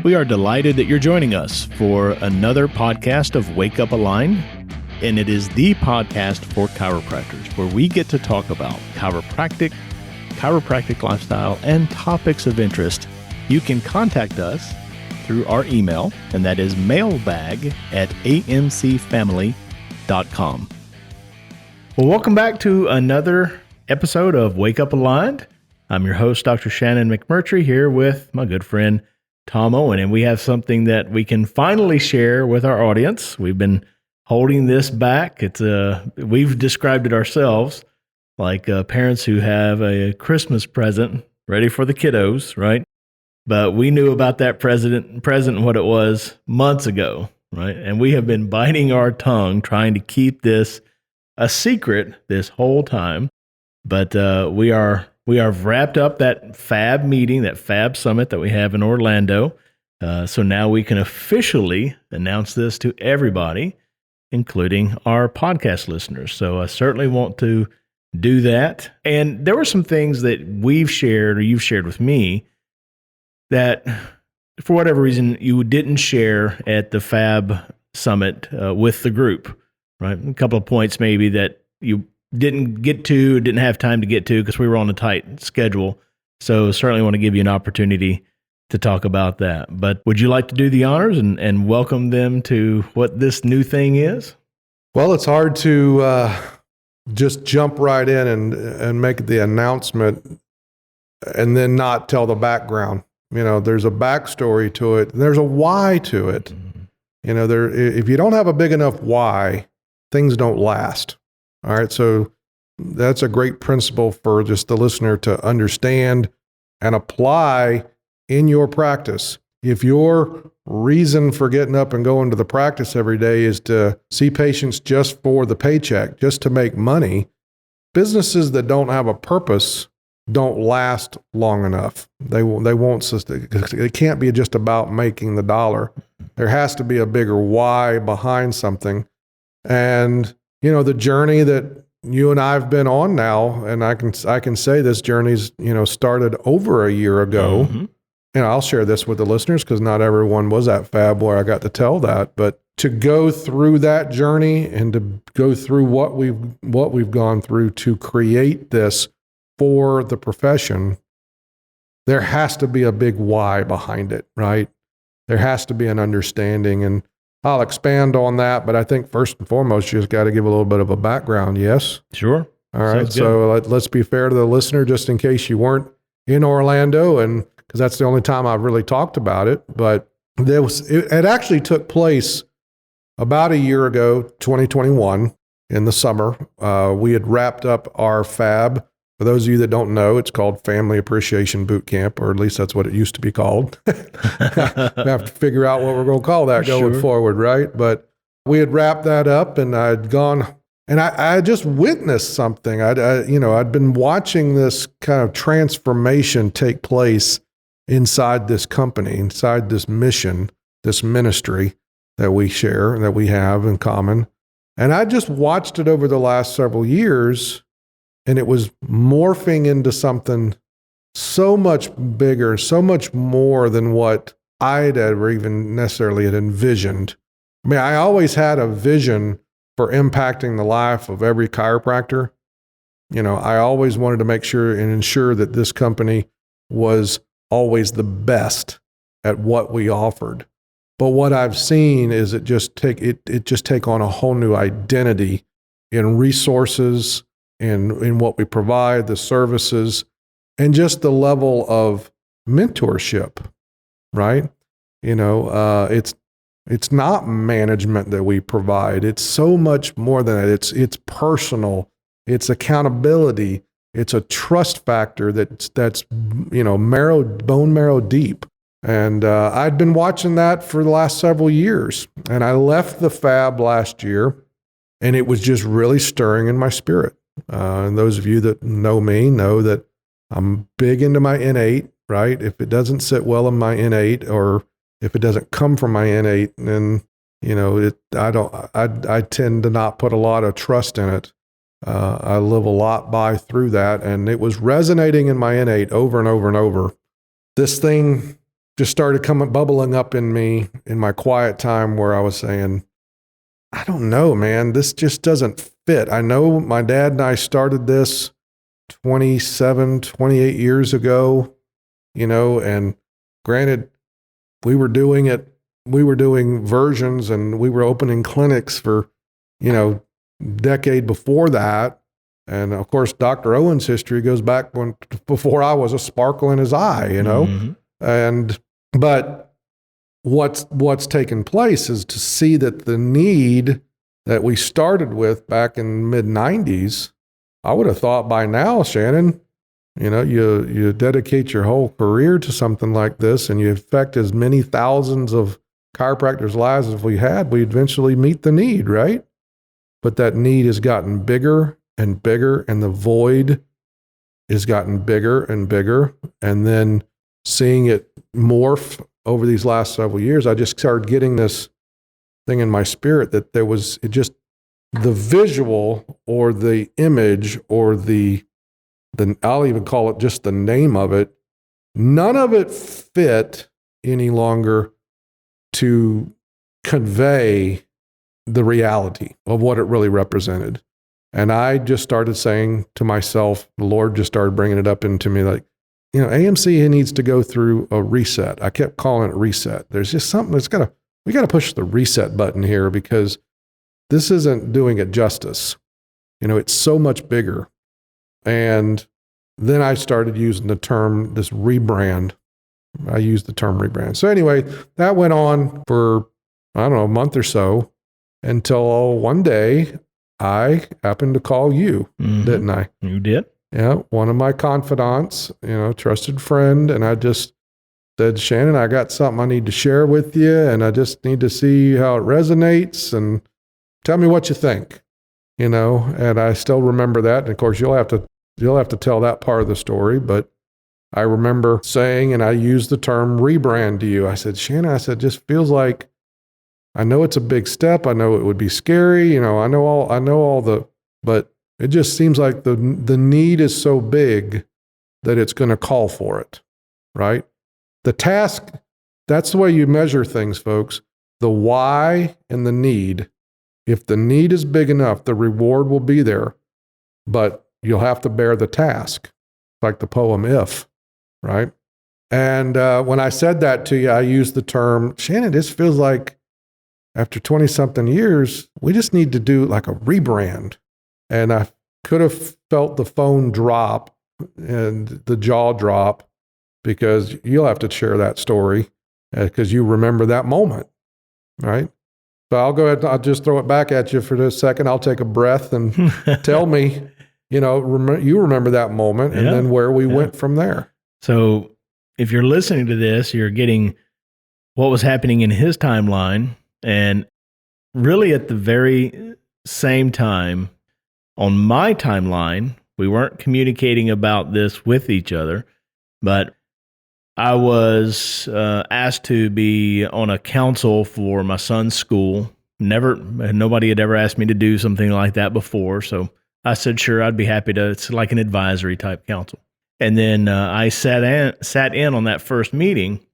We are delighted that you're joining us for another podcast of Wake Up Aligned, and it is the podcast for chiropractors, where we get to talk about chiropractic lifestyle, and topics of interest. You can contact us through our email, and that is mailbag@amcfamily.com. Well, welcome back to another episode of Wake Up Aligned. I'm your host, Dr. Shannon McMurtry, here with my good friend, Tom Owen, and we have something that we can finally share with our audience. We've been holding this back. We've described it ourselves like parents who have a Christmas present ready for the kiddos, right? But we knew about that present and what it was months ago, right? And we have been biting our tongue trying to keep this a secret this whole time. But we are wrapped up that FAB meeting, that FAB summit that we have in Orlando. So now we can officially announce this to everybody, including our podcast listeners. So I certainly want to do that. And there were some things that we've shared, or you've shared with me, that for whatever reason you didn't share at the FAB summit with the group, right? A couple of points maybe that you didn't have time to get to because we were on a tight schedule. So certainly want to give you an opportunity to talk about that. But would you like to do the honors and welcome them to what this new thing is? Well, it's hard to just jump right in and make the announcement and then not tell the background. You know, there's a backstory to it. And there's a why to it. Mm-hmm. You know, if you don't have a big enough why, things don't last. All right, so that's a great principle for just the listener to understand and apply in your practice. If your reason for getting up and going to the practice every day is to see patients just for the paycheck, just to make money, businesses that don't have a purpose don't last long enough. They won't sustain. It can't be just about making the dollar. There has to be a bigger why behind something. And you know, the journey that you and I have been on now, and I can say this journey's, started over a year ago. Mm-hmm. And I'll share this with the listeners because not everyone was at FAB where I got to tell that. But to go through that journey and to go through what we've gone through to create this for the profession, there has to be a big why behind it, right? There has to be an understanding, and I'll expand on that, but I think first and foremost, you just got to give a little bit of a background, yes? Sure. All right, so let's be fair to the listener, just in case you weren't in Orlando, and because that's the only time I've really talked about it, but it actually took place about a year ago, 2021, in the summer. We had wrapped up our FAB. For those of you that don't know, it's called Family Appreciation Boot Camp, or at least that's what it used to be called. We have to figure out what we're going to call that going forward, right? But we had wrapped that up, and I'd gone, and I just witnessed something. I'd been watching this kind of transformation take place inside this company, inside this mission, this ministry that we share, that we have in common. And I just watched it over the last several years. And it was morphing into something so much bigger, so much more than what I'd ever even necessarily had envisioned. I mean, I always had a vision for impacting the life of every chiropractor. You know, I always wanted to make sure and ensure that this company was always the best at what we offered. But what I've seen is it just take on a whole new identity in resources, in what we provide, the services, and just the level of mentorship, right? You know, it's not management that we provide. It's so much more than that. It's personal. It's accountability. It's a trust factor that's bone marrow deep. And I'd been watching that for the last several years. And I left the FAB last year, and it was just really stirring in my spirit. And those of you that know me know that I'm big into my innate, right? If it doesn't sit well in my innate, or if it doesn't come from my innate, then, I tend to not put a lot of trust in it. I live a lot through that. And it was resonating in my innate over and over and over. This thing just started bubbling up in me in my quiet time where I was saying, I don't know, man, this just doesn't fit. I know my dad and I started this 27, 28 years ago, and granted, we were doing versions and we were opening clinics for, decade before that. And of course, Dr. Owen's history goes back before I was a sparkle in his eye, Mm-hmm. But what's taken place is to see that the need that we started with back in mid-90s, I would have thought by now, Shannon, you dedicate your whole career to something like this and you affect as many thousands of chiropractors' lives as we eventually meet the need, right? But that need has gotten bigger and bigger, and the void has gotten bigger and bigger. And then seeing it morph over these last several years, I just started getting this thing in my spirit that the visual or the image or the I'll even call it just the name of it, none of it fit any longer to convey the reality of what it really represented. And I just started saying to myself, the Lord just started bringing it up into me like, AMC needs to go through a reset. I kept calling it reset. There's just something we got to push the reset button here because this isn't doing it justice. It's so much bigger. And then I started using the term, this rebrand. I used the term rebrand. So anyway, that went on for, I don't know, a month or so until one day I happened to call you, mm-hmm. didn't I? You did? Yeah, one of my confidants, trusted friend. And I just said, Shannon, I got something I need to share with you. And I just need to see how it resonates and tell me what you think, and I still remember that. And of course, you'll have to tell that part of the story. But I remember saying, and I used the term rebrand to you. I said, Shannon, just feels like, I know it's a big step. I know it would be scary. I know all but it just seems like the need is so big that it's going to call for it, right? The task, that's the way you measure things, folks. The why and the need. If the need is big enough, the reward will be there, but you'll have to bear the task, like the poem If, right? And when I said that to you, I used the term, Shannon, this feels like after 20-something years, we just need to do like a rebrand. And I could have felt the phone drop and the jaw drop because you'll have to share that story because you remember that moment, right? So I'll go ahead, I'll just throw it back at you for a second. I'll take a breath and tell me, you remember that moment and then where we went from there. So if you're listening to this, you're getting what was happening in his timeline. And really at the very same time, on my timeline, we weren't communicating about this with each other, but I was asked to be on a council for my son's school. Nobody had ever asked me to do something like that before. So I said, sure, I'd be happy to. It's like an advisory type council. And then I sat in on that first meeting,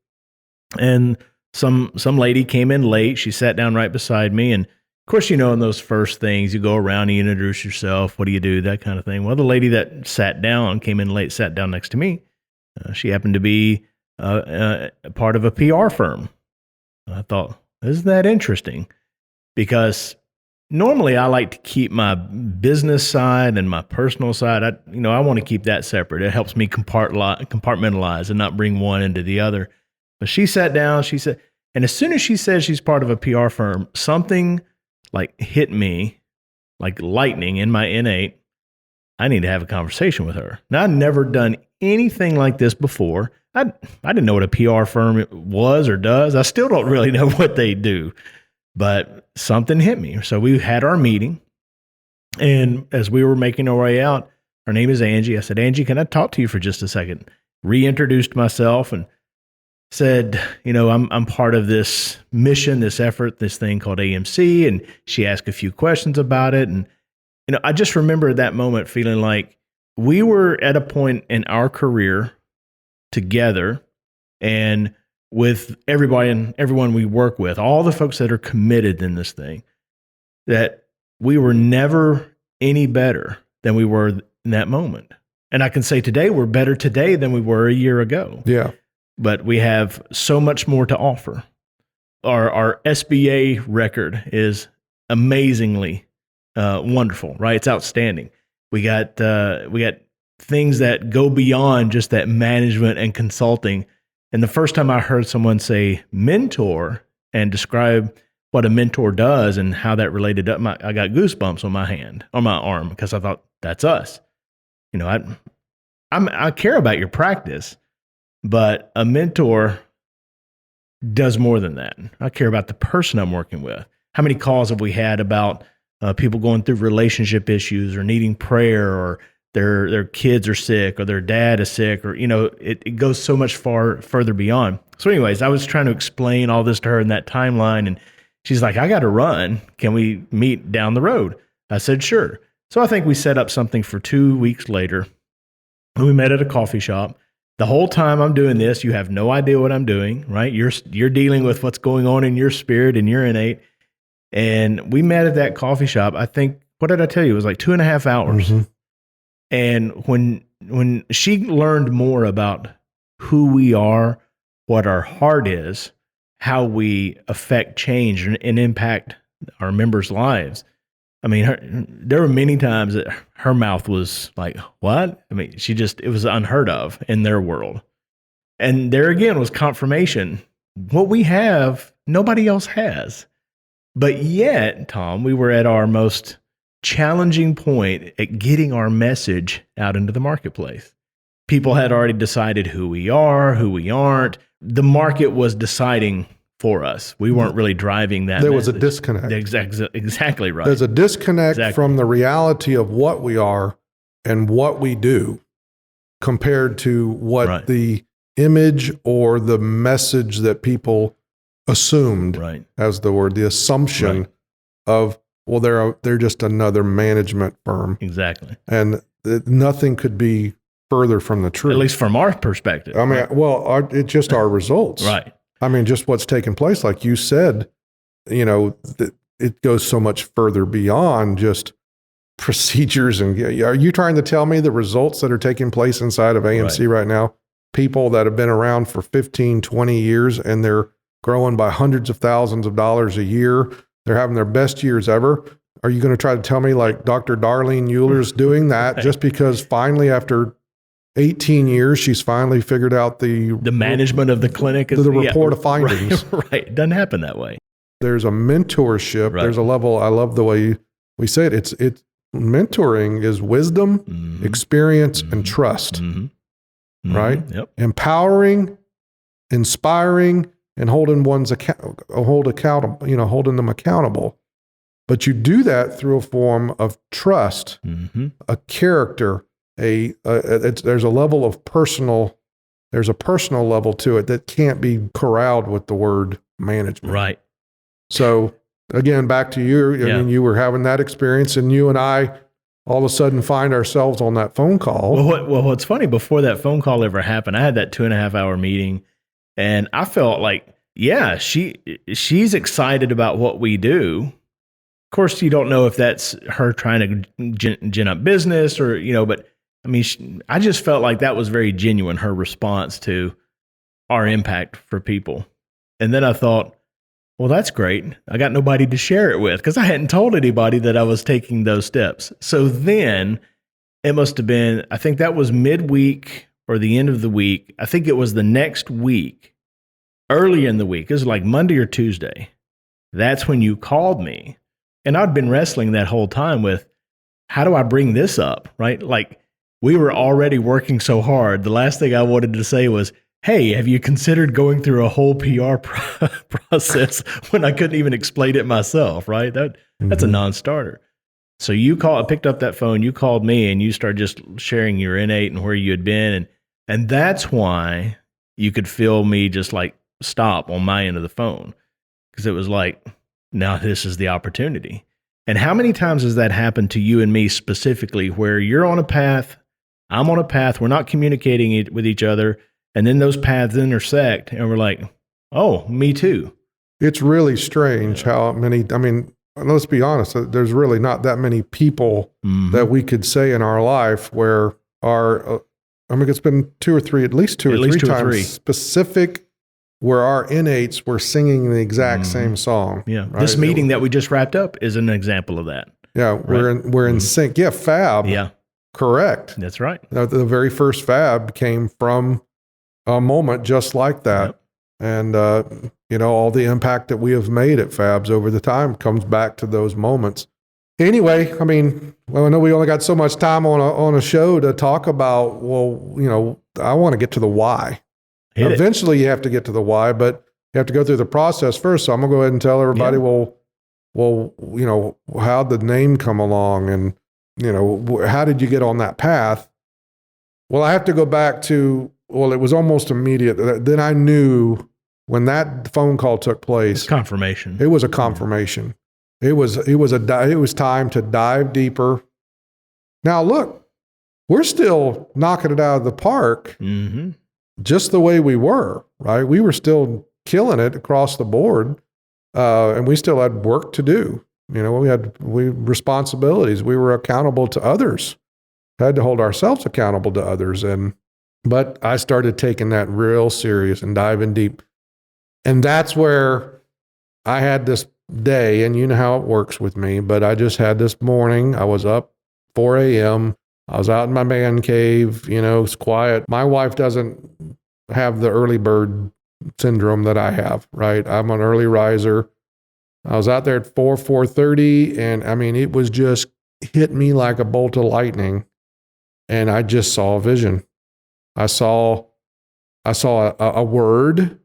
and some lady came in late. She sat down right beside me. And of course, in those first things, you go around and you introduce yourself. What do you do? That kind of thing. Well, the lady that came in late, sat down next to me. She happened to be part of a PR firm. I thought, isn't that interesting? Because normally I like to keep my business side and my personal side. I want to keep that separate. It helps me compartmentalize and not bring one into the other. But she sat down, she said, and as soon as she said she's part of a PR firm, something like hit me like lightning in my innate. I need to have a conversation with her. Now, I'd never done anything like this before. I didn't know what a PR firm was or does. I still don't really know what they do, but something hit me. So we had our meeting, and as we were making our way out, her name is Angie. I said, Angie, can I talk to you for just a second? Reintroduced myself and said, I'm part of this mission, this effort, this thing called AMC. And she asked a few questions about it. And, I just remember at that moment feeling like we were at a point in our career together, and with everybody and everyone we work with, all the folks that are committed in this thing, that we were never any better than we were in that moment. And I can say today we're better today than we were a year ago. Yeah. But we have so much more to offer. Our SBA record is amazingly wonderful, right? It's outstanding. We got things that go beyond just that management and consulting. And the first time I heard someone say mentor and describe what a mentor does and how that related up, I got goosebumps on my arm, because I thought, that's us. You know, I care about your practice, but a mentor does more than that. I care about the person I'm working with. How many calls have we had about people going through relationship issues or needing prayer, or their kids are sick, or their dad is sick, or, you know, it goes so much further beyond. So anyways, I was trying to explain all this to her in that timeline, and she's like, I got to run. Can we meet down the road? I said, sure. So I think we set up something for 2 weeks later. We met at a coffee shop. The whole time I'm doing this, you have no idea what I'm doing, right? You're dealing with what's going on in your spirit and your innate. And we met at that coffee shop. I think, what did I tell you? It was like 2.5 hours. Mm-hmm. And when she learned more about who we are, what our heart is, how we affect change and impact our members' lives. I mean, there were many times that her mouth was like, what? I mean, it was unheard of in their world. And there again was confirmation. What we have, nobody else has. But yet, Tom, we were at our most challenging point at getting our message out into the marketplace. People had already decided who we are, who we aren't. The market was deciding for us. We weren't really driving that. There was a disconnect. Exactly right. There's a disconnect from the reality of what we are and what we do compared to what the image or the message that people assumed as the word, the assumption of, well, they're just another management firm. Exactly. And nothing could be further from the truth. At least from our perspective. I mean, it's just our results. Right. I mean, just what's taking place, like you said, you know, it goes so much further beyond just procedures. And are you trying to tell me the results that are taking place inside of AMC right now, people that have been around for 15, 20 years, and they're growing by hundreds of thousands of dollars a year, they're having their best years ever? Are you going to try to tell me like Dr. Darlene Euler's doing that just because finally after 18 years, she's finally figured out the management of the clinic. The report of findings. Right. It doesn't happen that way. There's a mentorship. Right. There's a level. I love the way we say it. It's mentoring is wisdom, experience, and trust. Right? Yep. Empowering, inspiring, and holding holding them accountable. But you do that through a form of trust, a character. There's a level of personal. There's a personal level to it that can't be corralled with the word management. Right. So again, back to you. I mean, you were having that experience, and you and I all of a sudden find ourselves on that phone call. Well, what's funny, before that phone call ever happened, I had that 2.5 hour meeting, and I felt like, yeah, she's excited about what we do. Of course, you don't know if that's her trying to gin up business or, but I mean, I just felt like that was very genuine, her response to our impact for people. And then I thought, well, that's great. I got nobody to share it with because I hadn't told anybody that I was taking those steps. So then it must have been, I think that was midweek or the end of the week. I think it was the next week, early in the week. It was like Monday or Tuesday. That's when you called me. And I'd been wrestling that whole time with, how do I bring this up, right? Like, we were already working so hard. The last thing I wanted to say was, hey, have you considered going through a whole PR process when I couldn't even explain it myself, right? That's a non-starter. So I picked up that phone, you called me, and you started just sharing your innate and where you had been. And that's why you could feel me just like stop on my end of the phone, because it was like, now this is the opportunity. And how many times has that happened to you and me specifically, where you're on a path, I'm on a path, we're not communicating with each other, and then those paths intersect, and we're like, Oh, me too. It's really strange how many, I mean, let's be honest, there's really not that many people that we could say in our life where our, I mean, it's been at least two or three times specific where our innates were singing the exact same song. Yeah. Right? This meeting that we just wrapped up is an example of that. Yeah. We're in sync. Yeah. Fab. Yeah. Correct. That's right. The very first Fab came from a moment just like that. Yep. And, all the impact that we have made at Fabs over the time comes back to those moments. Anyway, I mean, I know we only got so much time on a show to talk about, I want to get to the why. Eventually you have to get to the why, but you have to go through the process first. So I'm going to go ahead and tell everybody, how'd the name come along and, how did you get on that path? Well, I have to go back to, it was almost immediate. Then I knew when that phone call took place. It's confirmation. It was a confirmation. It was time to dive deeper. Now look, we're still knocking it out of the park, just the way we were, right? We were still killing it across the board, and we still had work to do. We had responsibilities. We were accountable to others. Had to hold ourselves accountable to others, but I started taking that real serious and diving deep. And that's where I had this day, and you know how it works with me, but I just had this morning. I was up 4 a.m. I was out in my man cave, it's quiet. My wife doesn't have the early bird syndrome that I have, right? I'm an early riser. I was out there at 4:30, and I mean, it was just hit me like a bolt of lightning. And I just saw a vision. I saw a word,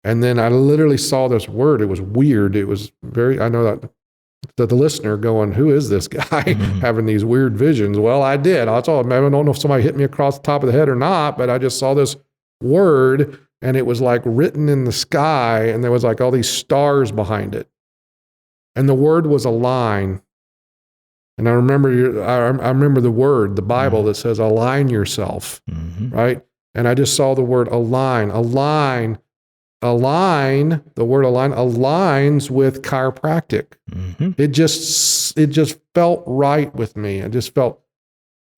and then I literally saw this word. It was weird. It was I know that the listener going, who is this guy having these weird visions? Well, I did. I don't know if somebody hit me across the top of the head or not, but I just saw this word, and it was like written in the sky, and there was like all these stars behind it. And the word was align. And I remember the word, the Bible that says align yourself, right? And I just saw the word align, the word align aligns with chiropractic. It just felt right with me. It just felt,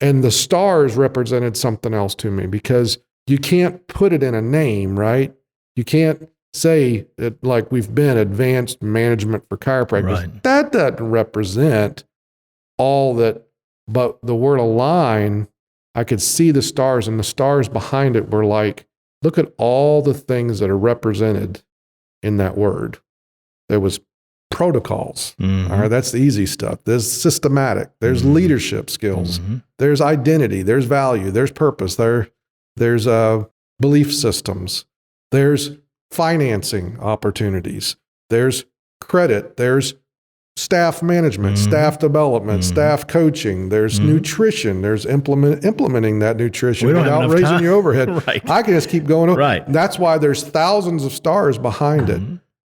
and the stars represented something else to me, because you can't put it in a name, right? You can't say that like we've been advanced management for chiropractors. Right. That doesn't represent all that, but the word align, I could see the stars, and the stars behind it were like, look at all the things that are represented in that word. There was protocols. All right, that's the easy stuff. There's systematic. There's leadership skills. There's identity. There's value. There's purpose. There's belief systems. There's financing opportunities. There's credit. There's staff management, staff development, staff coaching. There's nutrition. There's implementing that nutrition without raising your overhead. Right. I can just keep going. Right. That's why there's thousands of stars behind it.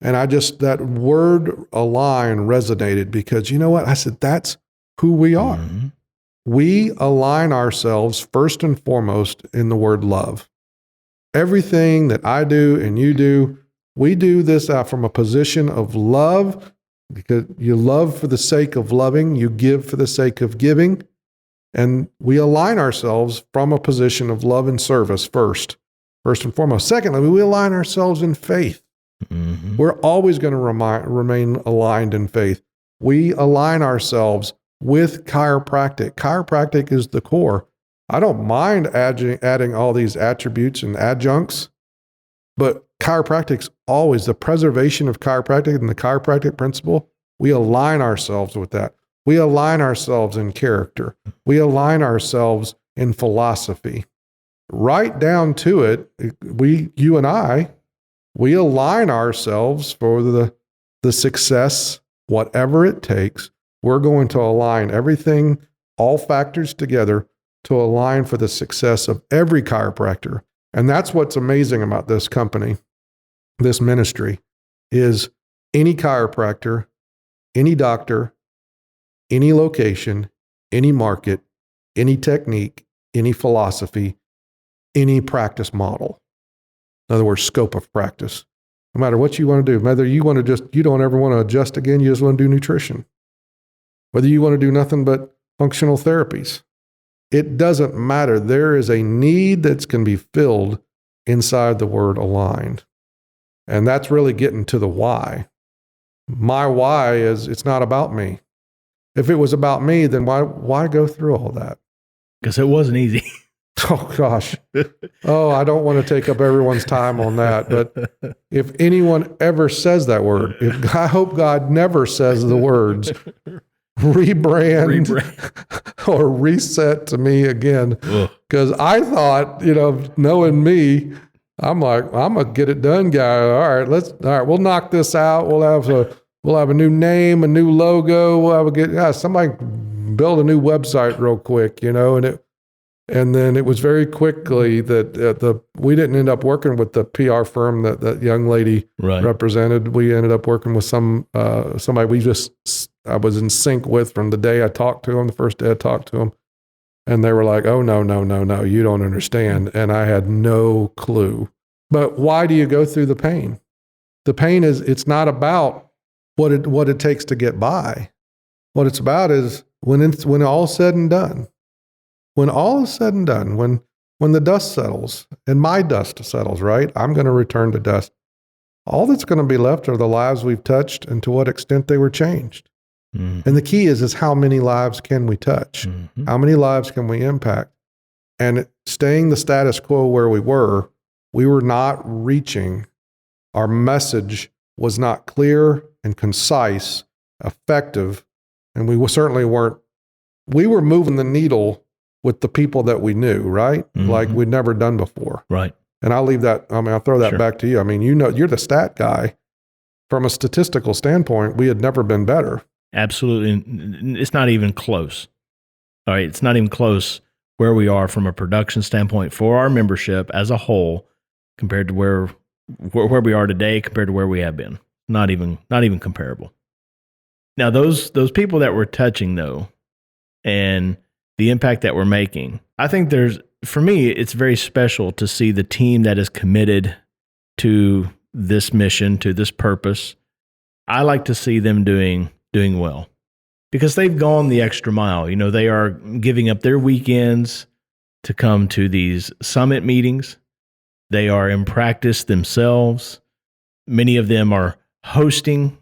And that word align resonated, because you know what? I said, that's who we are. We align ourselves first and foremost in the word love. Everything that I do and you do, we do this from a position of love, because you love for the sake of loving, you give for the sake of giving, and we align ourselves from a position of love and service first and foremost. Secondly, we align ourselves in faith. We're always going to remain aligned in faith. We align ourselves with chiropractic. Chiropractic is the core. I don't mind adding all these attributes and adjuncts, but chiropractic's always the preservation of chiropractic and the chiropractic principle. We align ourselves with that. We align ourselves in character. We align ourselves in philosophy. Right down to it, you and I, we align ourselves for the success, whatever it takes. We're going to align everything, all factors together, to align for the success of every chiropractor. And that's what's amazing about this company, this ministry, is any chiropractor, any doctor, any location, any market, any technique, any philosophy, any practice model. In other words, scope of practice. No matter what you want to do, whether you want to you don't ever want to adjust again, you just want to do nutrition. Whether you want to do nothing but functional therapies. It doesn't matter. There is a need that can be filled inside the word aligned. And that's really getting to the why. My why is it's not about me. If it was about me, then why go through all that? Because it wasn't easy. Oh, gosh. Oh, I don't want to take up everyone's time on that. But if anyone ever says that word, I hope God never says the words rebrand or reset to me again. Because I thought, knowing me, I'm like, I'm a get it done guy. All right, we'll knock this out. We'll have a new name, a new logo. We'll have somebody build a new website real quick, and then it was very quickly that we didn't end up working with the PR firm that young lady represented. We ended up working with somebody I was in sync with from the day I talked to them, the first day I talked to them. And they were like, oh, no, you don't understand. And I had no clue. But why do you go through the pain? The pain it's not about what it takes to get by. What it's about is when all's said and done. When all is said and done, when the dust settles, and my dust settles, right? I'm going to return to dust. All that's going to be left are the lives we've touched and to what extent they were changed. Mm-hmm. And the key is how many lives can we touch? Mm-hmm. How many lives can we impact? And staying the status quo where we were not reaching. Our message was not clear and concise, effective, and we certainly weren't. We were moving the needle with the people that we knew, right? Mm-hmm. Like we'd never done before. Right. And I'll leave that, I'll throw that back to you. You're the stat guy. From a statistical standpoint, we had never been better. Absolutely. It's not even close. All right. It's not even close where we are from a production standpoint for our membership as a whole compared to where we are today compared to where we have been. Not even comparable. Now, those people that we're touching though, and the impact that we're making, I think for me, it's very special to see the team that is committed to this mission, to this purpose. I like to see them doing well because they've gone the extra mile. They are giving up their weekends to come to these summit meetings. They are in practice themselves. Many of them are hosting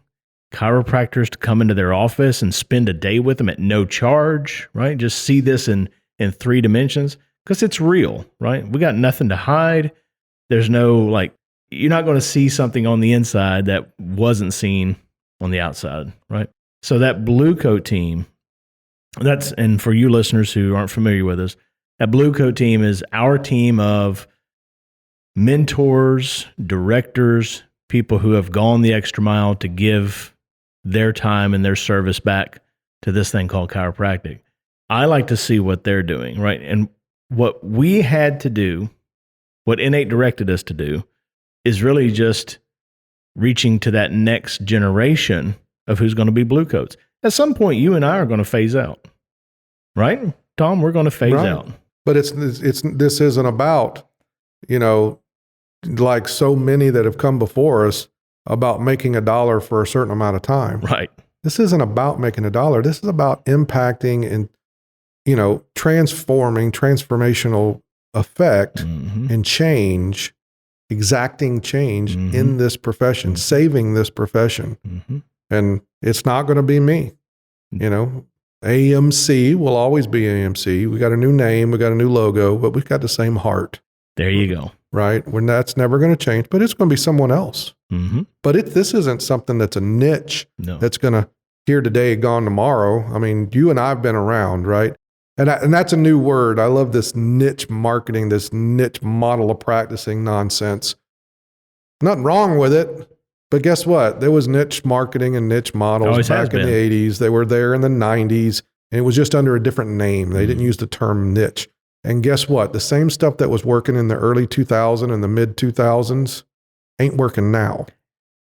chiropractors to come into their office and spend a day with them at no charge, right? Just see this in 3 dimensions because it's real, right? We got nothing to hide. There's no you're not going to see something on the inside that wasn't seen on the outside, right? So that Blue Coat team, and for you listeners who aren't familiar with us, that Blue Coat team is our team of mentors, directors, people who have gone the extra mile to give their time and their service back to this thing called chiropractic. I like to see what they're doing, right? And what we had to do, what Innate directed us to do, is really just reaching to that next generation of who's going to be Blue Coats. At some point, you and I are going to phase out, right, Tom? We're going to phase out. But this isn't about, like so many that have come before us, about making $1 for a certain amount of time. Right. This isn't about making $1. This is about impacting and, transformational effect and change, exacting change in this profession, saving this profession. And it's not going to be me. AMC will always be AMC. We got a new name, we got a new logo, but we've got the same heart. There you go. Right? When that's never going to change, but it's going to be someone else. But this isn't something that's a niche that's going to here today, gone tomorrow. You and I have been around, right? And that's a new word. I love this niche marketing, this niche model of practicing nonsense. Nothing wrong with it. But guess what? There was niche marketing and niche models back in the 80s. They were there in the 90s, and it was just under a different name. They didn't use the term niche. And guess what? The same stuff that was working in the early 2000s and the mid 2000s ain't working now.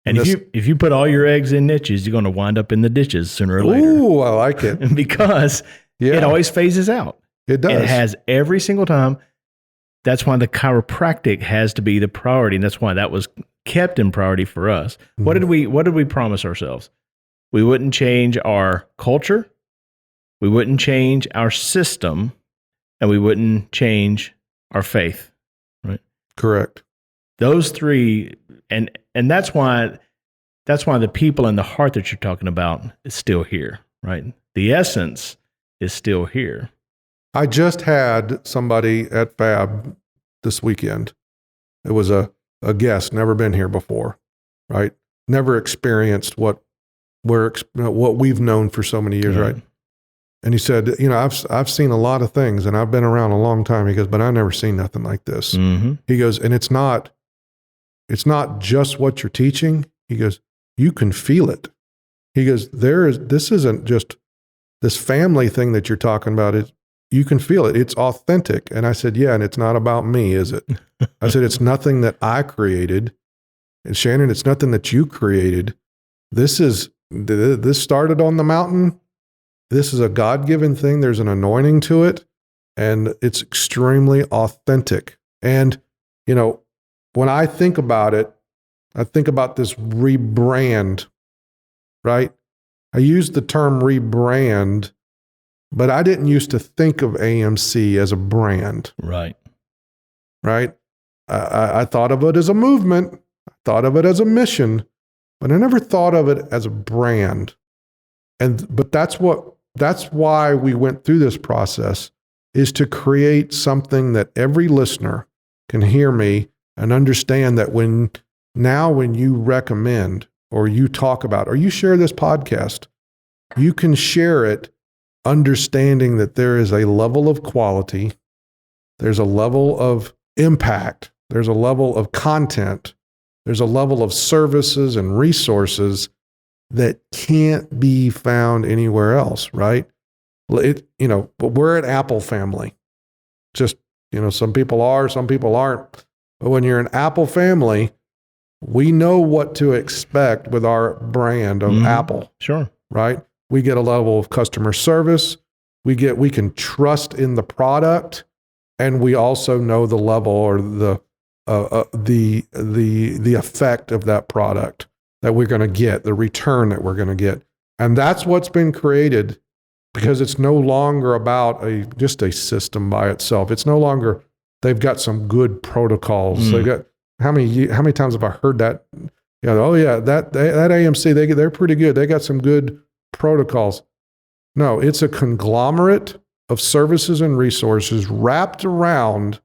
And if you put all your eggs in niches, you're going to wind up in the ditches sooner or later. Ooh, I like it. Because it always phases out. It does. It has every single time. That's why the chiropractic has to be the priority. And that's why that was kept in priority for us. What did we promise ourselves? We wouldn't change our culture, we wouldn't change our system, and we wouldn't change our faith. Right? Correct. Those three, and that's why the people and the heart that you're talking about is still here, right? The essence is still here. I just had somebody at Fab this weekend. It was a guest, never been here before, right? Never experienced what we've known for so many years, right? And he said, I've seen a lot of things and I've been around a long time. He goes, but I've never seen nothing like this. Mm-hmm. He goes, and it's not just what you're teaching. He goes, you can feel it. He goes, this isn't just this family thing that you're talking about. You can feel it. It's authentic. And I said, yeah, and it's not about me, is it? I said, it's nothing that I created. And Shannon, it's nothing that you created. This started on the mountain. This is a God-given thing. There's an anointing to it. And it's extremely authentic. And, when I think about it, I think about this rebrand, right? I use the term rebrand, but I didn't used to think of AMC as a brand. Right. Right? I thought of it as a movement. I thought of it as a mission, but I never thought of it as a brand. But that's why we went through this process, is to create something that every listener can hear me and understand that when you recommend or you talk about or you share this podcast, you can share it understanding that there is a level of quality, there's a level of impact, there's a level of content, there's a level of services and resources that can't be found anywhere else, right? But we're an Apple family. Just, some people are, some people aren't. But when you're an Apple family, we know what to expect with our brand of Apple. Sure. Right? We get a level of customer service. We can trust in the product, and we also know the level or the effect of that product that we're going to get, the return that we're going to get. And that's what's been created, because it's no longer about just a system by itself. It's no longer, they've got some good protocols. They've got, how many times have I heard that? Oh yeah, that AMC, they're pretty good. They got some good protocols. No, it's a conglomerate of services and resources wrapped around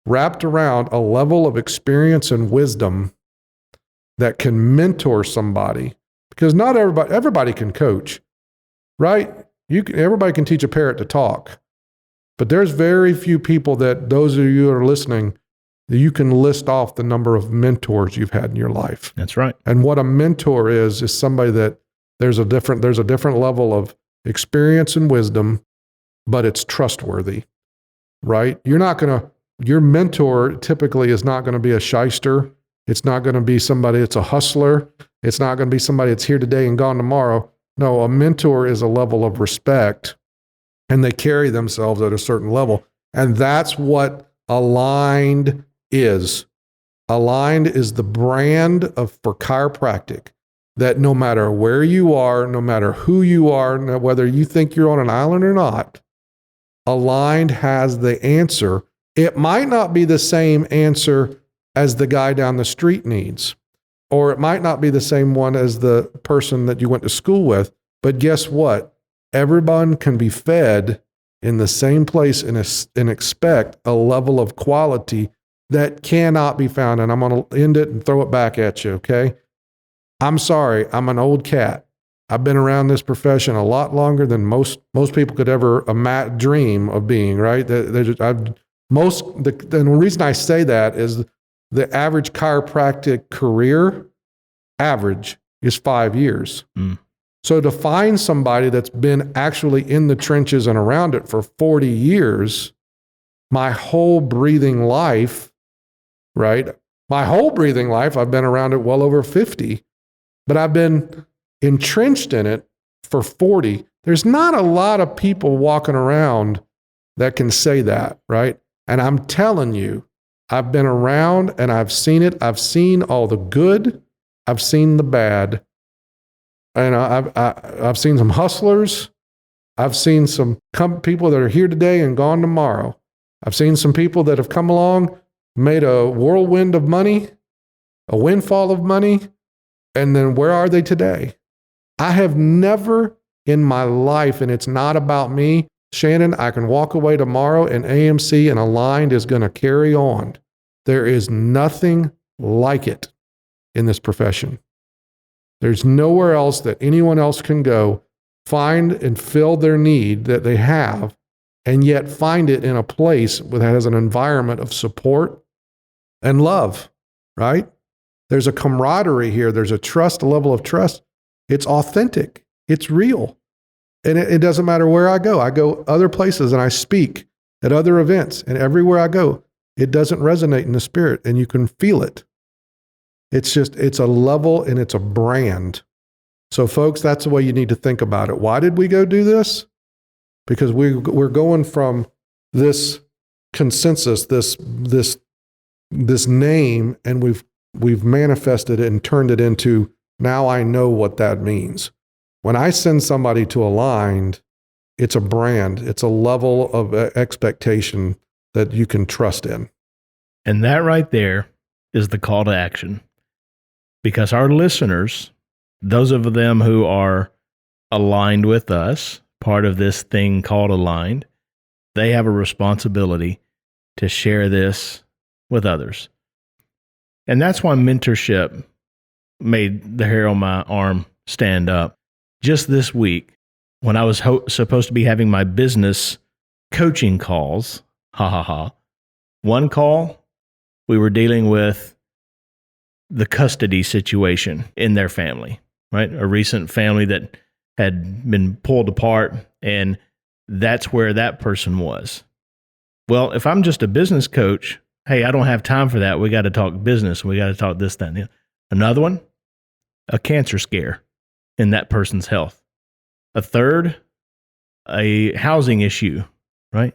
a level of experience and wisdom that can mentor somebody. Because not everybody can coach, right? Everybody can teach a parrot to talk, but there's very few people that, those of you that are listening, that you can list off the number of mentors you've had in your life. That's right. And what a mentor is somebody that there's a different level of experience and wisdom, but it's trustworthy, right? Your mentor typically is not going to be a shyster. It's not going to be somebody that's a hustler. It's not going to be somebody that's here today and gone tomorrow. No, a mentor is a level of respect, and they carry themselves at a certain level. And that's what Aligned is. Aligned is the brand for chiropractic, that no matter where you are, no matter who you are, whether you think you're on an island or not, Aligned has the answer. It might not be the same answer as the guy down the street needs, or it might not be the same one as the person that you went to school with, but guess what? Everyone can be fed in the same place and expect a level of quality that cannot be found. And I'm going to end it and throw it back at you, okay? I'm sorry, I'm an old cat. I've been around this profession a lot longer than most people could ever dream of being, right? And the reason I say that is the average chiropractic career average is 5 years. So to find somebody that's been actually in the trenches and around it for 40 years, my whole breathing life, right? My whole breathing life, I've been around it well over 50, but I've been entrenched in it for 40. There's not a lot of people walking around that can say that, right? And I'm telling you, I've been around and I've seen it. I've seen all the good. I've seen the bad. And I've seen some hustlers. I've seen some people that are here today and gone tomorrow. I've seen some people that have come along, made a whirlwind of money, a windfall of money, and then where are they today? I have never in my life, and it's not about me, Shannon, I can walk away tomorrow and AMC and Aligned is going to carry on. There is nothing like it in this profession. There's nowhere else that anyone else can go, find and fill their need that they have, and yet find it in a place that has an environment of support and love, right? There's a camaraderie here. There's a trust, a level of trust. It's authentic. It's real. And it doesn't matter where I go. I go other places and I speak at other events, and everywhere I go, it doesn't resonate in the spirit, and you can feel it. It's a level and it's a brand. So folks, that's the way you need to think about it. Why did we go do this? Because we're going from this consensus, this name, and we've manifested it and turned it into, now I know what that means. When I send somebody to Aligned, it's a brand. It's a level of expectation that you can trust in. And that right there is the call to action. Because our listeners, those of them who are aligned with us, part of this thing called Aligned, they have a responsibility to share this with others. And that's why mentorship made the hair on my arm stand up. Just this week, when I was supposed to be having my business coaching calls, one call, we were dealing with the custody situation in their family, right? A recent family that had been pulled apart, and that's where that person was. Well, if I'm just a business coach, hey, I don't have time for that. We got to talk business. We got to talk this, that, and the other. Another one, a cancer scare in that person's health. A third, a housing issue, right?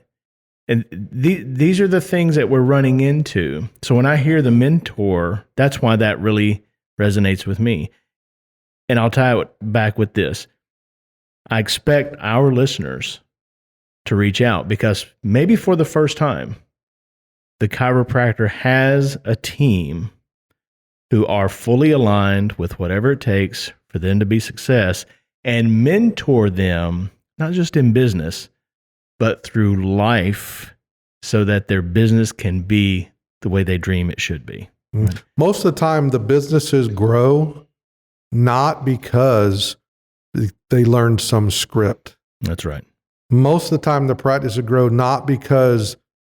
And these are the things that we're running into. So when I hear the mentor, that's why that really resonates with me. And I'll tie it back with this. I expect our listeners to reach out because maybe for the first time, the chiropractor has a team who are fully aligned with whatever it takes for them to be success, and mentor them, not just in business, but through life, so that their business can be the way they dream it should be. Most of the time, the businesses grow not because they learned some script. That's right. Most of the time, the practices grow not because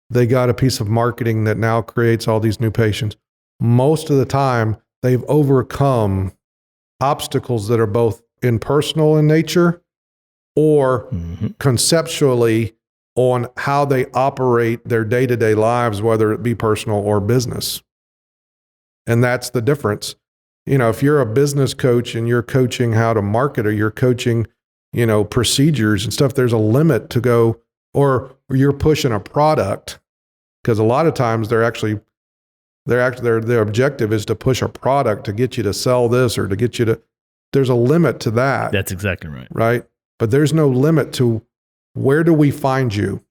they got a piece of marketing that now creates all these new patients. Most of the time, they've overcome obstacles that are both impersonal in nature or conceptually on how they operate their day-to-day lives, whether it be personal or business. And that's the difference. You know, if you're a business coach and you're coaching how to market, or you're coaching, procedures and stuff, there's a limit to go, or you're pushing a product, because a lot of times their objective is to push a product to get you to sell this or to get you to, there's a limit to that. That's exactly right. Right? But there's no limit to where do we find you?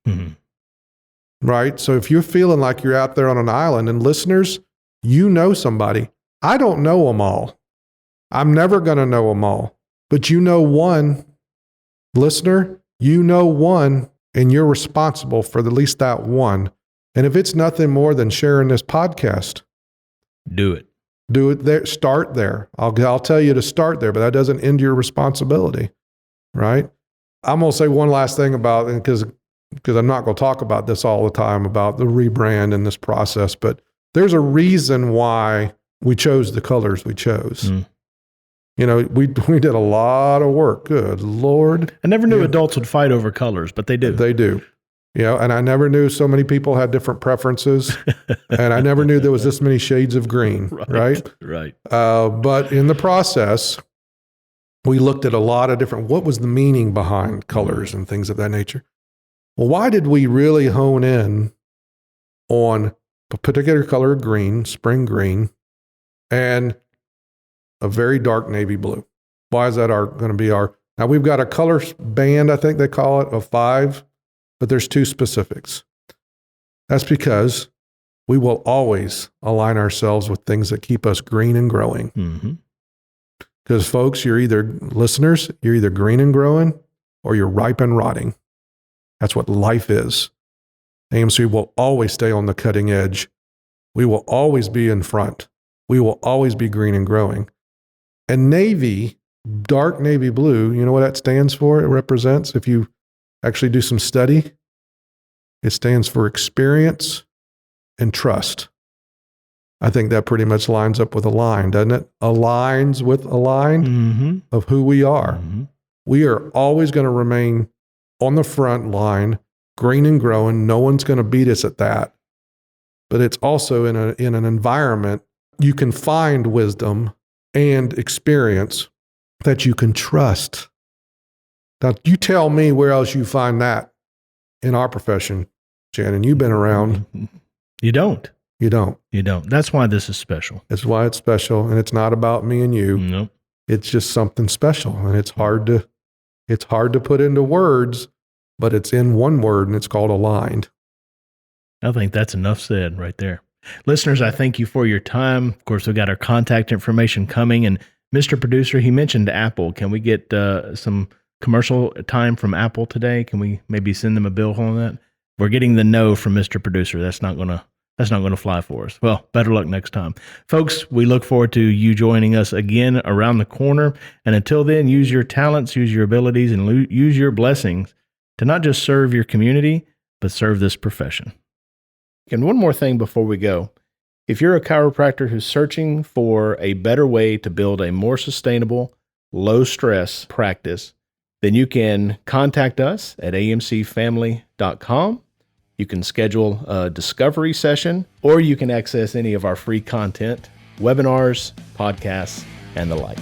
Right? So if you're feeling like you're out there on an island, and listeners, you know somebody. I don't know them all. I'm never going to know them all. But you know one. Listener, you know one, and you're responsible for at least that one. And if it's nothing more than sharing this podcast, do it. Do it there. Start there. I'll tell you to start there, but that doesn't end your responsibility, right? I'm going to say one last thing about, because I'm not going to talk about this all the time, about the rebrand and this process, but there's a reason why we chose the colors we chose. We did a lot of work. Good Lord. I never knew adults would fight over colors, but they do. They do. And I never knew so many people had different preferences, and I never knew there was this many shades of green, right? Right. But in the process, we looked at a lot of different, what was the meaning behind colors and things of that nature? Well, why did we really hone in on a particular color of green, spring green, and a very dark navy blue. Why is that going to be our? Now we've got a color band, I think they call it, of 5, but there's 2 specifics. That's because we will always align ourselves with things that keep us green and growing. Mm-hmm. Because folks, you're either green and growing or you're ripe and rotting. That's what life is. AMC will always stay on the cutting edge. We will always be in front. We will always be green and growing. And navy, dark navy blue, you know what that stands for? It represents, if you actually do some study, it stands for experience and trust. I think that pretty much lines up with align, doesn't it? Aligns with aligned of who we are. Mm-hmm. We are always going to remain on the front line, green and growing. No one's going to beat us at that. But it's also in an environment you can find wisdom and experience that you can trust. Now, you tell me where else you find that in our profession, Shannon. You've been around. You don't. You don't. You don't. That's why this is special. That's why it's special, and it's not about me and you. Nope. It's just something special, and it's hard to put into words, but it's in one word, and it's called aligned. I think that's enough said right there. Listeners, I thank you for your time. Of course, we've got our contact information coming, and Mr. Producer, he mentioned Apple. Can we get some commercial time from Apple today? Can we maybe send them a bill on that? We're getting the no from Mr. Producer. That's not going to fly for us. Well, better luck next time. Folks, we look forward to you joining us again around the corner. And until then, use your talents, use your abilities, and use your blessings to not just serve your community, but serve this profession. And one more thing before we go. If you're a chiropractor who's searching for a better way to build a more sustainable, low-stress practice, then you can contact us at amcfamily.com. You can schedule a discovery session, or you can access any of our free content, webinars, podcasts, and the like.